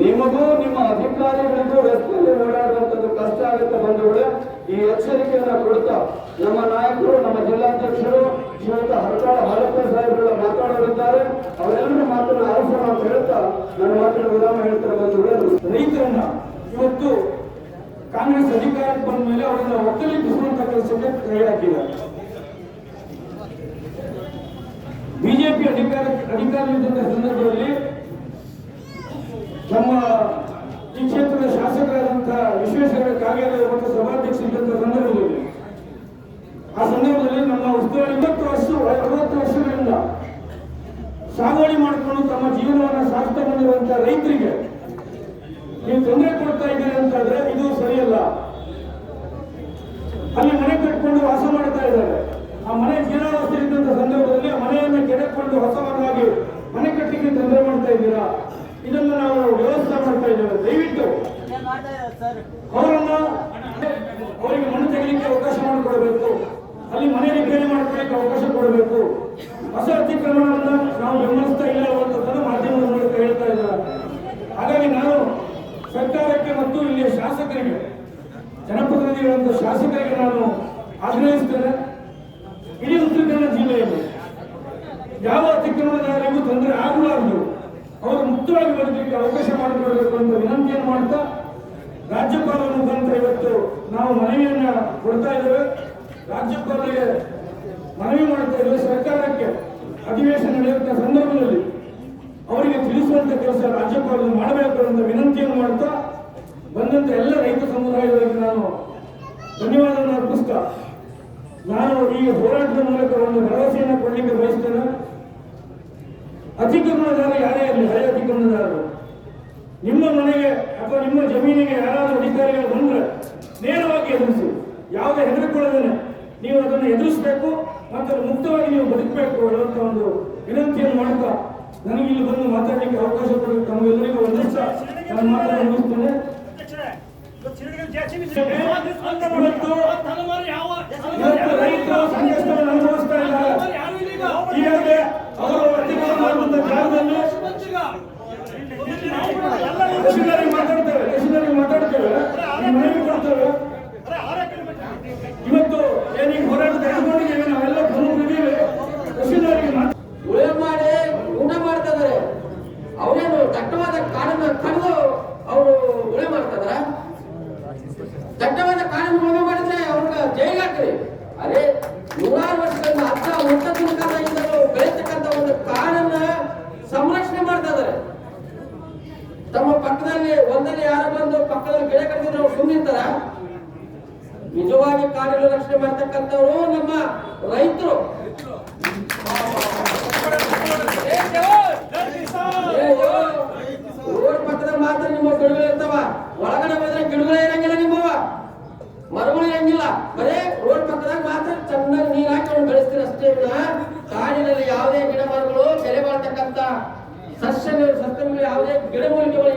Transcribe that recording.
ನಿಮಗೂ ನಿಮ್ಮ ಅಧಿಕಾರಿಗಳಿಗೂ ರಸ್ತೆಯಲ್ಲಿ ಓಡಾಡುವಂಥದ್ದು ಕಷ್ಟ ಆಗುತ್ತೆ ಬಂಧುಗಳೇ. ಈ ಎಚ್ಚರಿಕೆಯನ್ನ ಕೊಡ್ತಾ ನಮ್ಮ ನಾಯಕರು, ನಮ್ಮ ಜಿಲ್ಲಾಧ್ಯಕ್ಷರು ಶ್ರೀಯುತ ಹರತಾಳ ಹಾಲಪ್ಪ ಸಾಹೇಬರು ಮಾತಾಡೋರಿದ್ದಾರೆ. ಅವರೆಲ್ಲರೂ ಮಾತನ್ನು ಆರಿಸೋಣ ಅಂತ ಹೇಳ್ತಾ ನನ್ನ ಮಾತಿನ ವಿರಾಮ ಹೇಳ್ತಾರೆ ಬಂಧುಗಳೇ. ರೈತರನ್ನ ಇವತ್ತು ಕಾಂಗ್ರೆಸ್ ಅಧಿಕಾರಕ್ಕೆ ಬಂದ ಮೇಲೆ ಅವರನ್ನ ಒಕ್ಕಲಿಪಿಸುವಂತ ಕೆಲಸಕ್ಕೆ ಕೈ ಹಾಕಿದ್ದಾರೆ. ಬಿಜೆಪಿ ಅಧಿಕಾರದಲ್ಲಿದ್ದಂಥ ಸಂದರ್ಭದಲ್ಲಿ ನಮ್ಮ ಈ ಕ್ಷೇತ್ರದ ಶಾಸಕರಾದಂತಹ ವಿಶ್ವೇಶ್ವರ ಕಾಗೇರಿ ಮತ್ತು ಸಭಾಧ್ಯಕ್ಷರಿದ್ದಂಥ ಸಂದರ್ಭದಲ್ಲಿ ಆ ಸಂದರ್ಭದಲ್ಲಿ ನಮ್ಮ ಉಸ್ತುವಾರಿ 60 ವರ್ಷಗಳಿಂದ ಸಾಗುವಳಿ ಮಾಡಿಕೊಂಡು ತಮ್ಮ ಜೀವನವನ್ನು ಸಾಗಿಸ್ತಾ ಬಂದಿರುವಂತಹ ರೈತರಿಗೆ ನೀವು ತೊಂದರೆ ಕೊಡ್ತಾ ಇದ್ದೀರಿ ಅಂತಾದ್ರೆ ಇದು ಸರಿಯಲ್ಲ. ಅಲ್ಲಿ ಮನೆ ಕಟ್ಕೊಂಡು ವಾಸ ಮಾಡ್ತಾ ಇದ್ದಾರೆ. ಆ ಮನೆ ಜೀರ್ಣಾವಸ್ಥೆ ಇದ್ದಂತ ಸಂದರ್ಭದಲ್ಲಿ ಆ ಮನೆಯನ್ನು ಕೆಡಕೊಂಡು ಹೊಸವನ್ನಾಗಿ ಮನೆ ಕಟ್ಟಲಿಕ್ಕೆ ತೊಂದರೆ ಮಾಡ್ತಾ ಇದ್ದೀರಾ. ಇದನ್ನು ನಾವು ವ್ಯವಸ್ಥೆ ಮಾಡ್ತಾ ಇದ್ದೇವೆ. ದಯವಿಟ್ಟು ಅವರಿಗೆ ಮಣ್ಣು ತೆಗಲಿಕ್ಕೆ ಅವಕಾಶ ಮಾಡಿಕೊಡಬೇಕು. ಅಲ್ಲಿ ಮನೆ ರಿಪೇರಿ ಮಾಡ್ಕೊಳ್ಳಿಕ್ಕೆ ಅವಕಾಶ ಕೊಡಬೇಕು. ಹೊಸ ಅತಿಕ್ರಮಣವನ್ನು ನಾವು ಬೆಂಬಲಿಸ್ತಾ ಇಲ್ಲ ಅನ್ನುವಂಥದ್ದನ್ನು ಮಾಧ್ಯಮದ ಮೂಲಕ ಹೇಳ್ತಾ ಇದ್ದಾರೆ. ಹಾಗಾಗಿ ನಾನು ಸರ್ಕಾರಕ್ಕೆ ಮತ್ತು ಇಲ್ಲಿಯ ಶಾಸಕರಿಗೆ, ಜನಪ್ರತಿನಿಧಿಗಳಂತ ಶಾಸಕರಿಗೆ ನಾನು ಆಗ್ರಹಿಸ್ತೇನೆ, ಇಡೀ ಉತ್ತರ ಕನ್ನಡ ಜಿಲ್ಲೆಯಲ್ಲಿ ಯಾವ ಅತಿಕ್ರಮಣದಾರರಿಗೂ ತೊಂದರೆ ಆಗಬಾರದು, ಅವರು ಮುಕ್ತವಾಗಿ ಬದುಕಲಿಕ್ಕೆ ಅವಕಾಶ ಮಾಡಿಕೊಡಬೇಕು ಅಂತ ವಿನಂತಿಯನ್ನು ಮಾಡ್ತಾ ರಾಜ್ಯಪಾಲರ ಮುಖಾಂತರ ಇವತ್ತು ನಾವು ಮನವಿಯನ್ನ ಕೊಡ್ತಾ ಇದ್ದೇವೆ. ರಾಜ್ಯಪಾಲರಿಗೆ ಮನವಿ ಮಾಡ್ತಾ ಇದ್ದೇವೆ. ಸರ್ಕಾರಕ್ಕೆ ಅಧಿವೇಶನ ನಡೆಯುವಂತಹ ಸಂದರ್ಭದಲ್ಲಿ ಅವರಿಗೆ ತಿಳಿಸುವಂತ ಕೆಲಸ ರಾಜ್ಯಪಾಲರು ಮಾಡಬೇಕು ಅಂತ ವಿನಂತಿಯನ್ನು ಮಾಡ್ತಾ ಬಂದಂತ ಎಲ್ಲ ರೈತ ಸಮುದಾಯಗಳಿಗೆ ನಾನು ಧನ್ಯವಾದವನ್ನು ಅರ್ಪಿಸ್ತಾ ನಾನು ಈ ಹೋರಾಟದ ಮೂಲಕ ಒಂದು ಭರವಸೆಯನ್ನು ಕೊಡಲಿಕ್ಕೆ ಬಯಸ್ತೇನೆ. ಅತಿಕ್ರಮಣದಾರ ಯಾರೇ ಇರಲಿ, ಹಳೆ ಅತಿಕ್ರಮಣದಾರರು ನಿಮ್ಮ ಮನೆಗೆ ಅಥವಾ ನಿಮ್ಮ ಜಮೀನಿಗೆ ಯಾರಾದರೂ ಅಧಿಕಾರಿಗಳು ಬಂದ್ರೆ ನೇರವಾಗಿ ಎದುರಿಸಿ, ಯಾವುದೇ ಹೆದರಿಕೊಳ್ಳದೇನೆ ನೀವು ಅದನ್ನು ಎದುರಿಸಬೇಕು ಮತ್ತು ಮುಕ್ತವಾಗಿ ನೀವು ಬದುಕಬೇಕು ಹೇಳುವಂತ ಒಂದು ವಿನಂತಿಯನ್ನು ಮಾಡ್ತಾ ನನಗೆ ಇಲ್ಲಿ ಬಂದು ಮಾತಾಡಲಿಕ್ಕೆ ಅವಕಾಶ ಕೊಡಬೇಕು. ತಮಗೆಲ್ಲರಿಗೂ ಒಂದಿಷ್ಟ ನಾನು ಮಾತನ್ನು ಮುಗಿಸ್ತೇನೆ. ರೈತರು ಸಂಕಷ್ಟವನ್ನು ಅನುಭವಿಸ್ತಾ ಇದ್ದಾರೆ. ಹೀಗಾಗಿ ಅವರು ಅಧಿಕಾರ ಮಾಡುವಂತ ಜಾಗದಲ್ಲಿ ಮಾತಾಡ್ತೇವೆ, ಮನವಿ ಕೊಡ್ತೇವೆ. ಇವತ್ತು ಏನೀಗ ಹೋರಾಟ ತೆಗೆದುಕೊಂಡಿದ್ದೇವೆ, ನಾವೆಲ್ಲ ಪ್ರಮುಖರಿದ್ದೀವಿ. ತಹಶೀಲ್ದಾರಿಗೆ ಉಳೆ ಮಾಡಿ ಊಟ ಮಾಡ್ತಾ ಇದಾರೆ. ಅವರೇನು ದಟ್ಟವಾದ ಕಾನೂನು ಕಡಿದು ಅವರು ಉಳೆ ಮಾಡ್ತಾ ಇದಾರ? ದಟ್ಟವಾದ ಕಾನೂನು ಉಳುಮೆ ಮಾಡಿದ್ರೆ ಅವ್ರಿಗೆ ಜೈಲ್ ಹಾಕ್ರಿ. ಅದೇ 100 ವರ್ಷಗಳಿಂದ 10 ಕಾಲದಿಂದಲೂ ಬೆಳೀತಕ್ಕಂಥ ಒಂದು ಕಾಡನ್ನ ಸಂರಕ್ಷಣೆ ಮಾಡ್ತಾ ಇದ್ದಾರೆ. ತಮ್ಮ ಪಕ್ಕದಲ್ಲಿ ಒಂದಲ್ಲಿ ಯಾರು ಬಂದು ಪಕ್ಕದಲ್ಲಿ ಗಿಡ ಕಡಿದ್ರೆ ಅವ್ರು ಸುಮ್ಮನಿರ್ತಾರ? ನಿಜವಾಗಿ ಕಾಡನ್ನು ರಕ್ಷಣೆ ಮಾಡ್ತಕ್ಕಂಥವ್ರು ನಮ್ಮ ರೈತರು. ರೋಡ್ ಪಕ್ಕದಲ್ಲಿ ಮಾತ್ರ ನಿಮ್ಮ ಗಿಡಗಳು ಇರ್ತಾವ, ಒಳಗಡೆ ಹೋದ್ರೆ ಗಿಡಗಳೇ ಇರಂಗಿಲ್ಲ, ನಿಮ್ಮವ ಮರಗಳು ಇರಂಗಿಲ್ಲ. ಬರೇ ರೋಡ್ ಪಕ್ಕದಾಗ ಮಾತ್ರ ಚೆನ್ನಾಗಿ ನೀರು ಹಾಕಿ ಅವ್ನು ಬೆಳೆಸ್ತೀರ ಅಷ್ಟೇ. ಕಾಡಿನಲ್ಲಿ ಯಾವುದೇ ಗಿಡ ಮರಗಳು ಬೆಲೆ ಬಾಳ್ತಕ್ಕಂಥ ಸಸ್ಯಗಳು ಯಾವುದೇ ಗಿಡ ಮೂಲಿಕೆಗಳು